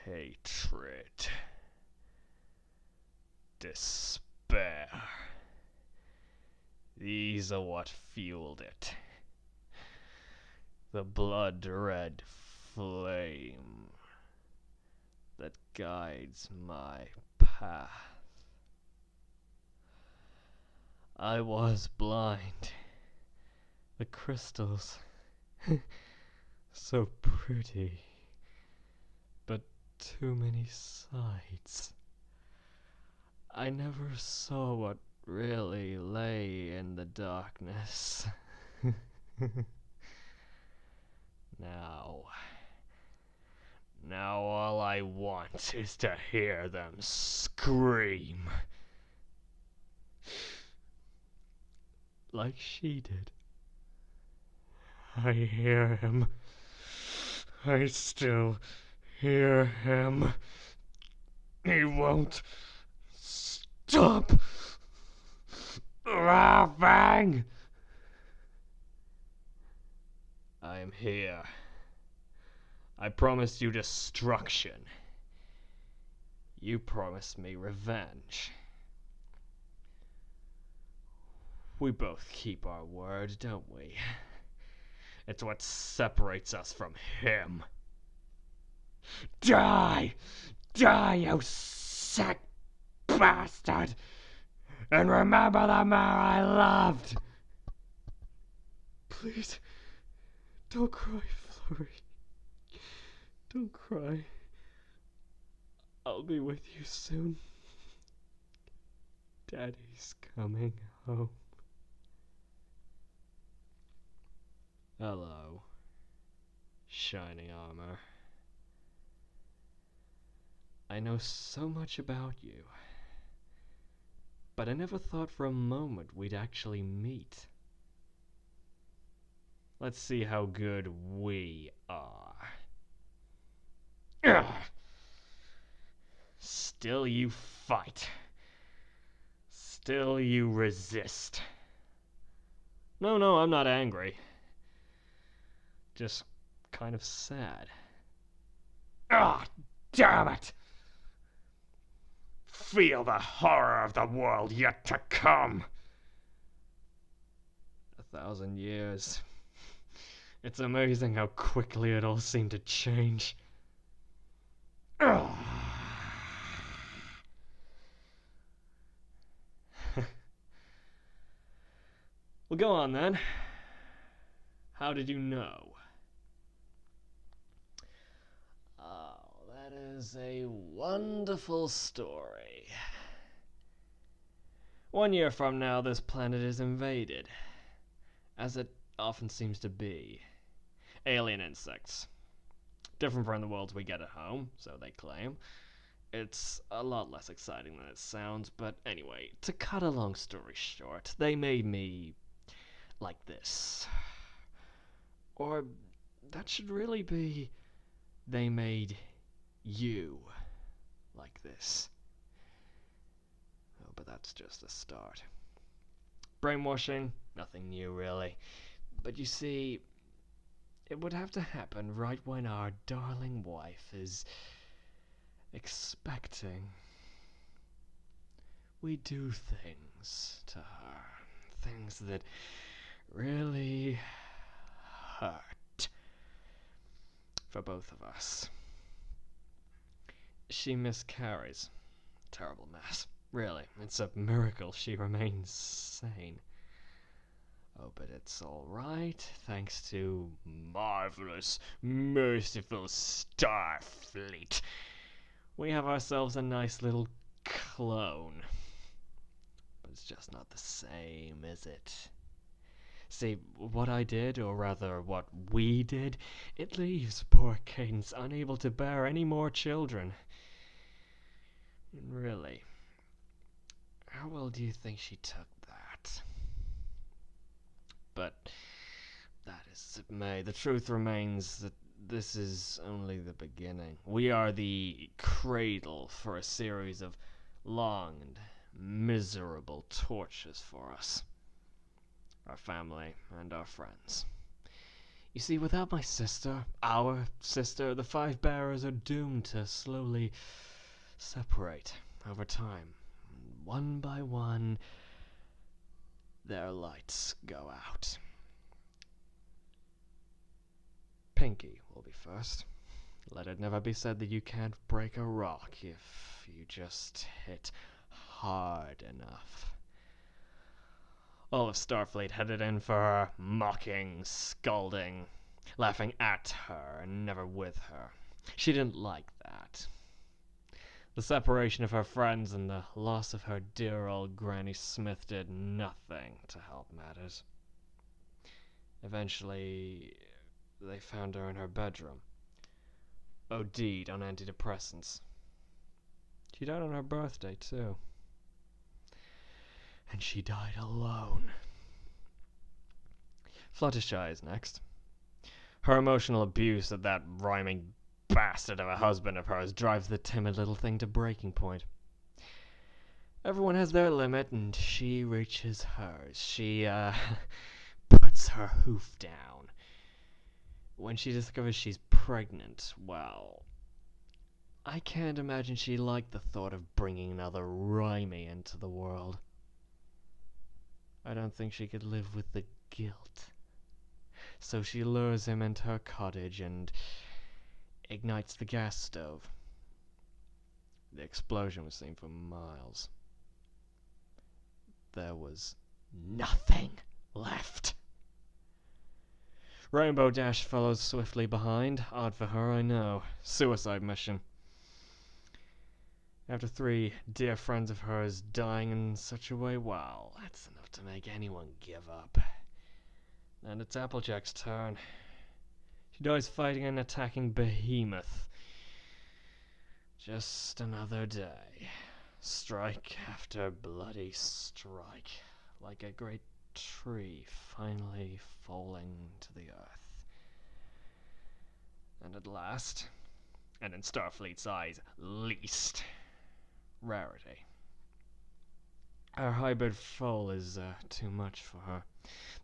hatred, despair. These are what fueled it. The blood-red flame that guides my path. I was blind. The crystals, so pretty, but too many sides. I never saw what really lay in the darkness. Now all I want is to hear them scream. Like she did. I hear him. I still hear him. He won't stop laughing. I am here. I promised you destruction. You promised me revenge. We both keep our word, don't we? It's what separates us from him. Die! Die, you sick bastard! And remember the man I loved! Please, don't cry, Flurry. Don't cry. I'll be with you soon. Daddy's coming home. Hello, Shining Armour. I know so much about you, but I never thought for a moment we'd actually meet. Let's see how good we are. Ugh. Still you fight. Still you resist. No, I'm not angry. Just kind of sad. Ah, damn it! Feel the horror of the world yet to come. 1,000 years. It's amazing how quickly it all seemed to change. Well, go on then. How did you know? Oh, that is a wonderful story. 1 year from now, this planet is invaded, as it often seems to be. Alien insects. Different from the worlds we get at home, so they claim. It's a lot less exciting than it sounds, but anyway, to cut a long story short, they made me like this. Or that should really be, they made you like this. Oh, but that's just the start. Brainwashing, nothing new really. But you see, it would have to happen right when our darling wife is expecting. We do things to her, things that really hurt for both of us. She miscarries. Terrible mess. Really, it's a miracle she remains sane. Oh, but it's alright, thanks to marvelous, merciful Starfleet. We have ourselves a nice little clone. But it's just not the same, is it? See, what I did, or rather what we did, it leaves poor Cadence unable to bear any more children. Really, how well do you think she took that? But that is as it may. The truth remains that this is only the beginning. We are the cradle for a series of long and miserable tortures for us, our family, and our friends. You see, without my sister, our sister, the Five Bearers are doomed to slowly separate over time. One by one, their lights go out. Pinky will be first. Let it never be said that you can't break a rock if you just hit hard enough. All of Starfleet headed in for her, mocking, scolding, laughing at her and never with her. She didn't like that. The separation of her friends and the loss of her dear old Granny Smith did nothing to help matters. Eventually, they found her in her bedroom, OD'd on antidepressants. She died on her birthday, too. And she died alone. Fluttershy is next. Her emotional abuse of that rhyming bastard of a husband of hers drives the timid little thing to breaking point. Everyone has their limit, and she reaches hers. She, puts her hoof down. When she discovers she's pregnant, well, I can't imagine she liked the thought of bringing another Rhymy into the world. I don't think she could live with the guilt. So she lures him into her cottage and ignites the gas stove. The explosion was seen for miles. There was nothing left. Rainbow Dash follows swiftly behind. Odd for her, I know. Suicide mission. After 3 dear friends of hers dying in such a way, wow, that's enough to make anyone give up. And it's Applejack's turn. She dies fighting an attacking behemoth. Just another day. Strike after bloody strike. Like a great tree finally falling to the earth. And at last, and in Starfleet's eyes, least rarity. Our hybrid foal is too much for her.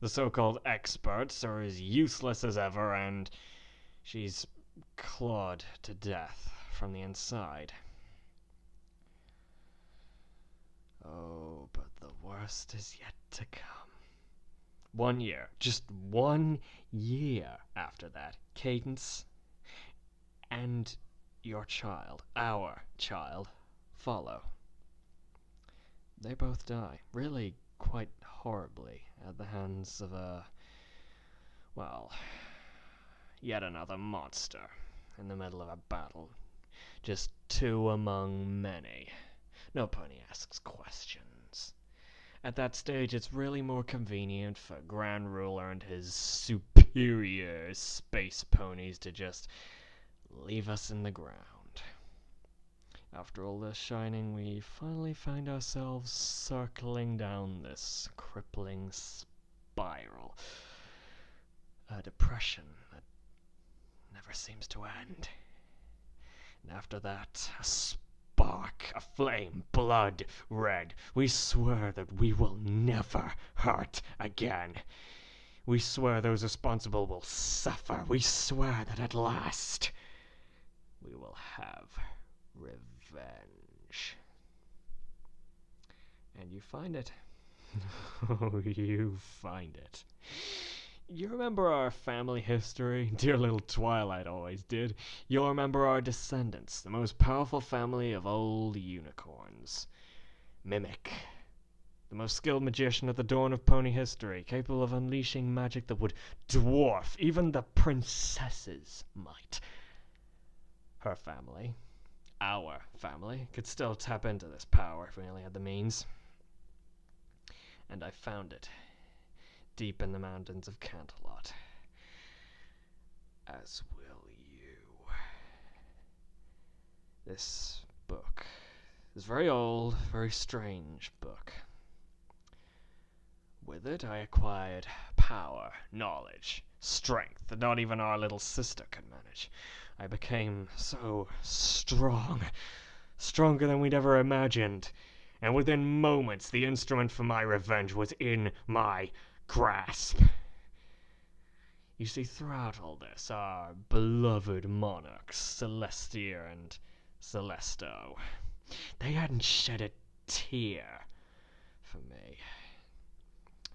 The so-called experts are as useless as ever, and she's clawed to death from the inside. Oh, but the worst is yet to come. 1 year, just 1 year after that, Cadence and your child, our child, follow. They both die, really quite horribly, at the hands of yet another monster in the middle of a battle. Just 2 among many. No pony asks questions. At that stage, it's really more convenient for Grand Ruler and his superior space ponies to just leave us in the ground. After all this shining, we finally find ourselves circling down this crippling spiral. A depression that never seems to end. And after that, a spark, a flame, blood red. We swear that we will never hurt again. We swear those responsible will suffer. We swear that at last we will have revenge. And you find it. Oh, you find it. You remember our family history? Dear little Twilight always did. You'll remember our descendants, the most powerful family of old unicorns. Mimic, the most skilled magician at the dawn of pony history, capable of unleashing magic that would dwarf even the princess's might. Her family, our family, could still tap into this power if we only had the means. And I found it, deep in the mountains of Canterlot. As will you. This book is very old, very strange book. With it I acquired power, knowledge, strength that not even our little sister could manage. I became so strong, stronger than we'd ever imagined, and within moments the instrument for my revenge was in my grasp. You see, throughout all this, our beloved monarchs, Celestia and Celesto, they hadn't shed a tear for me.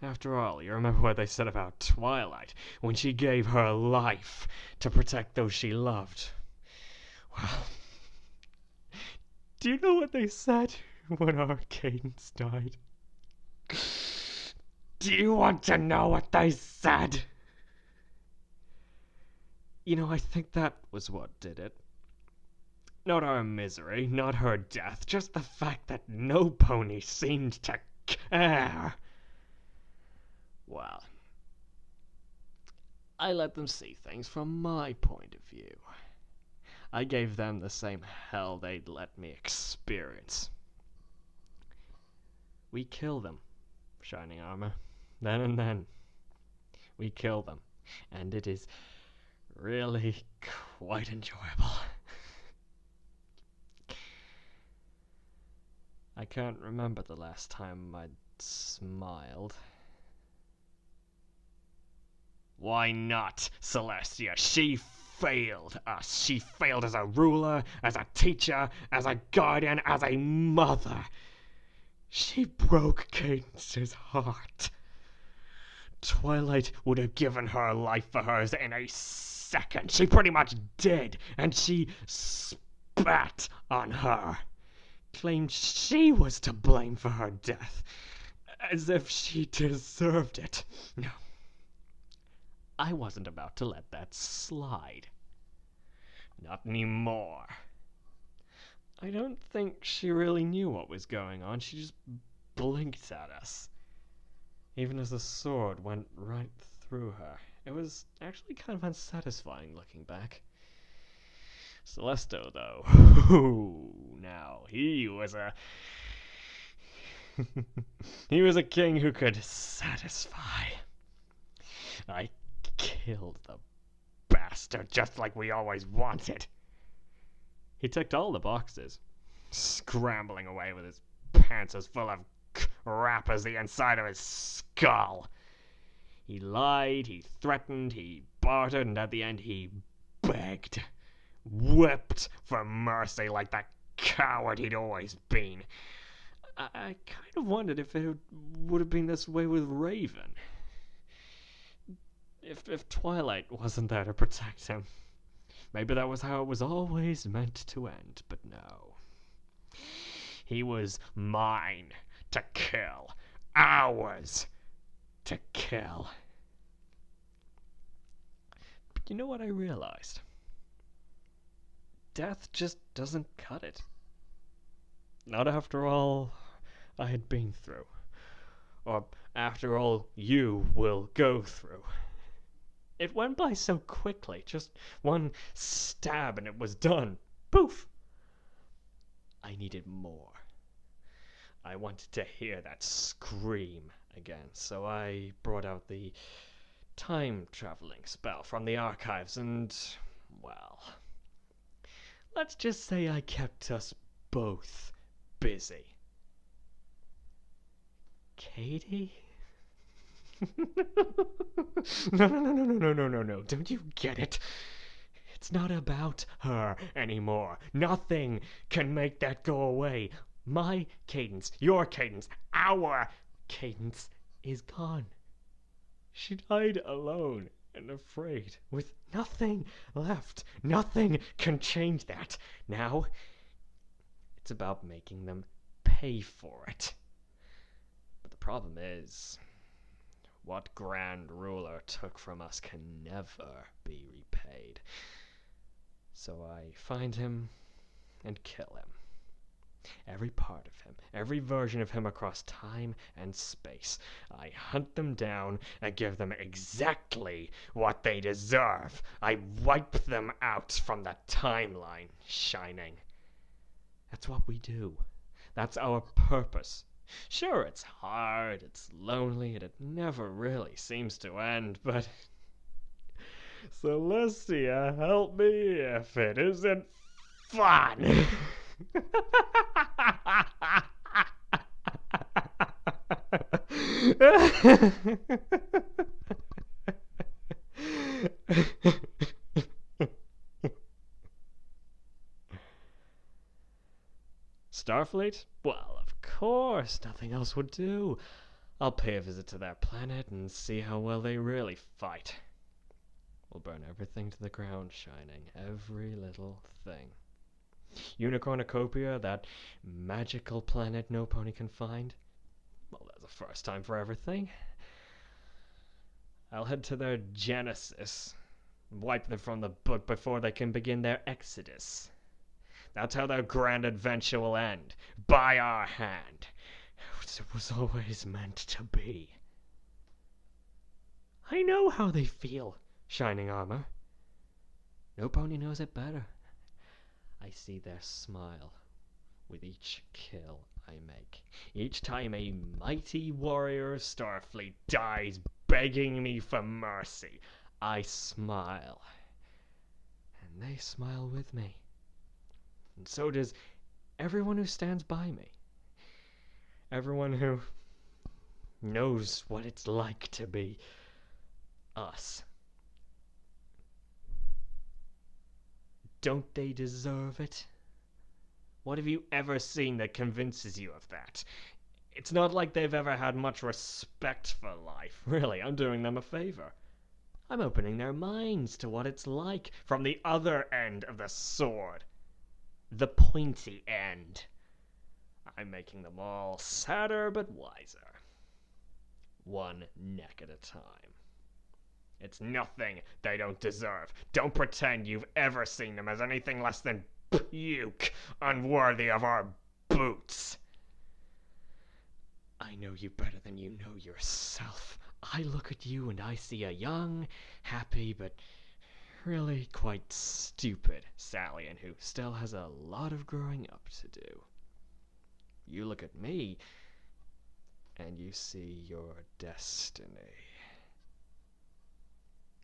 After all, you remember what they said about Twilight, when she gave her life to protect those she loved? Well, do you know what they said when our Cadence died? Do you want to know what they said? You know, I think that was what did it. Not our misery, not her death, just the fact that no pony seemed to care. Well, I let them see things from my point of view. I gave them the same hell they'd let me experience. We kill them, Shining Armour. Then and then. We kill them. And it is really quite enjoyable. I can't remember the last time I'd smiled. Why not, Celestia? She failed us. She failed as a ruler, as a teacher, as a guardian, as a mother. She broke Cadence's heart. Twilight would have given her life for hers in a second. She pretty much did, and she spat on her. Claimed she was to blame for her death, as if she deserved it. No. I wasn't about to let that slide. Not anymore. I don't think she really knew what was going on. She just blinked at us. Even as the sword went right through her. It was actually kind of unsatisfying looking back. Celesto, though. Now, he was a... he was a king who could satisfy. I killed the bastard just like we always wanted. He ticked all the boxes, scrambling away with his pants as full of crap as the inside of his skull. He lied, he threatened, he bartered, and at the end he begged, wept for mercy like the coward he'd always been. I kind of wondered if it would have been this way with Raven. If Twilight wasn't there to protect him. Maybe that was how it was always meant to end, but no. He was mine to kill. Ours to kill. But you know what I realized? Death just doesn't cut it. Not after all I had been through. Or after all you will go through. It went by so quickly. Just one stab and it was done. Poof! I needed more. I wanted to hear that scream again, so I brought out the time-traveling spell from the archives and, well, let's just say I kept us both busy. Katie? No, don't you get it? It's not about her anymore. Nothing can make that go away. My Cadence, your Cadence, our Cadence is gone. She died alone and afraid, with nothing left. Nothing can change that. Now, it's about making them pay for it. But the problem is, what grand ruler took from us can never be repaid. So I find him and kill him. Every part of him, every version of him across time and space. I hunt them down and give them exactly what they deserve. I wipe them out from the timeline, Shining. That's what we do. That's our purpose. Sure, it's hard, it's lonely, and it never really seems to end, but... Celestia, help me if it isn't fun! Starfleet? Well, of course, nothing else would do. I'll pay a visit to their planet and see how well they really fight. We'll burn everything to the ground, Shining. Every little thing. Unicornucopia, that magical planet no pony can find. Well, there's a first time for everything. I'll head to their Genesis. Wipe them from the book before they can begin their exodus. That's how their grand adventure will end. By our hand. It was always meant to be. I know how they feel, Shining Armour. No pony knows it better. I see their smile with each kill I make. Each time a mighty warrior of Starfleet dies begging me for mercy, I smile. And they smile with me. And so does everyone who stands by me. Everyone who knows what it's like to be us. Don't they deserve it? What have you ever seen that convinces you of that? It's not like they've ever had much respect for life. Really, I'm doing them a favor. I'm opening their minds to what it's like from the other end of the sword. The pointy end. I'm making them all sadder but wiser. One neck at a time. It's nothing they don't deserve. Don't pretend you've ever seen them as anything less than puke, unworthy of our boots. I know you better than you know yourself. I look at you and I see a young, happy, but really quite stupid Stallion who still has a lot of growing up to do. You look at me and you see your destiny.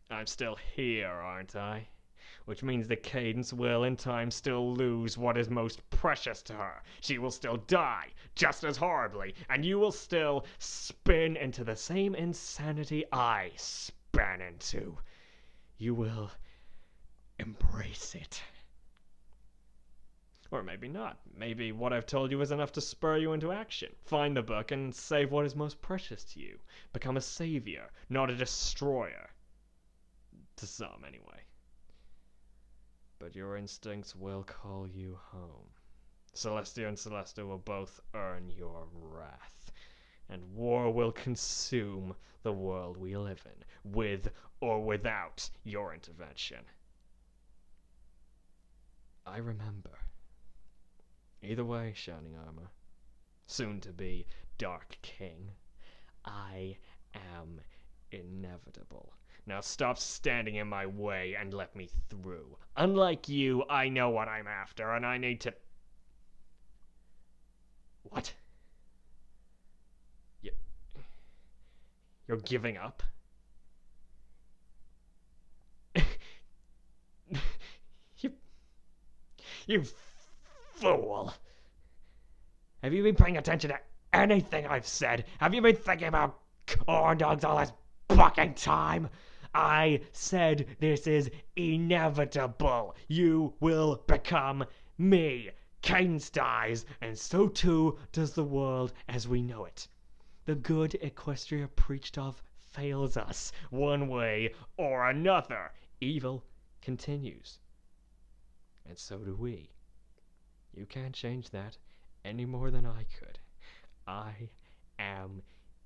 I'm still here, aren't I? Which means the Cadence will, in time, still lose what is most precious to her. She will still die, just as horribly, and you will still spin into the same insanity I span into. You will embrace it. Or maybe not. Maybe what I've told you is enough to spur you into action. Find the book and save what is most precious to you. Become a savior, not a destroyer. To some, anyway. But your instincts will call you home. Celestia and Celesta will both earn your wrath, and war will consume the world we live in, with or without your intervention. I remember. Either way, Shining Armour, soon to be Dark King, I am inevitable. Now stop standing in my way and let me through. Unlike you, I know what I'm after, and I need to... What? You're giving up? You fool! Have you been paying attention to anything I've said? Have you been thinking about corn dogs all this fucking time? I said this is inevitable. You will become me. Cadence dies, and so too does the world as we know it. The good Equestria preached of fails us, one way or another. Evil continues. And so do we. You can't change that any more than I could. I am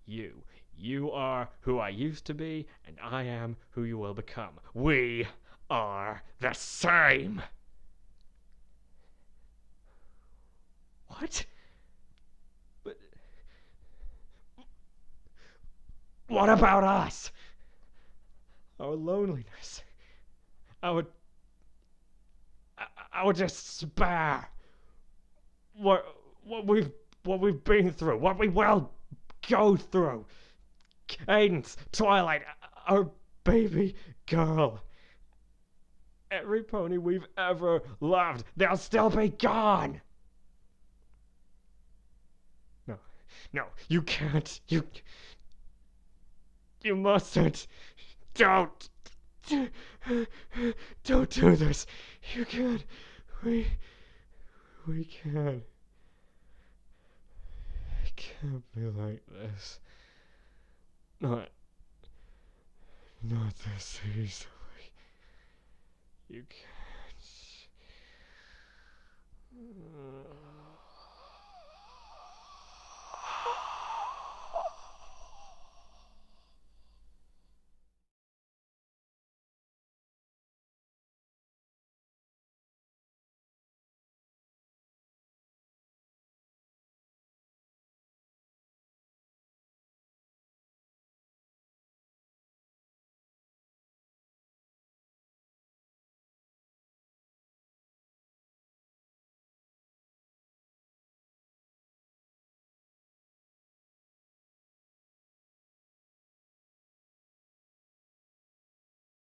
you. You are who I used to be, and I am who you will become. We are the same! What? But what about us? Our loneliness. Our despair. What we've been through. What we will go through. Cadence, Twilight, our baby girl. Every pony we've ever loved, they'll still be gone. No, you can't. You mustn't. Don't Don't do this. You can't. We can't. It can't be like this. Not this easily. You can't.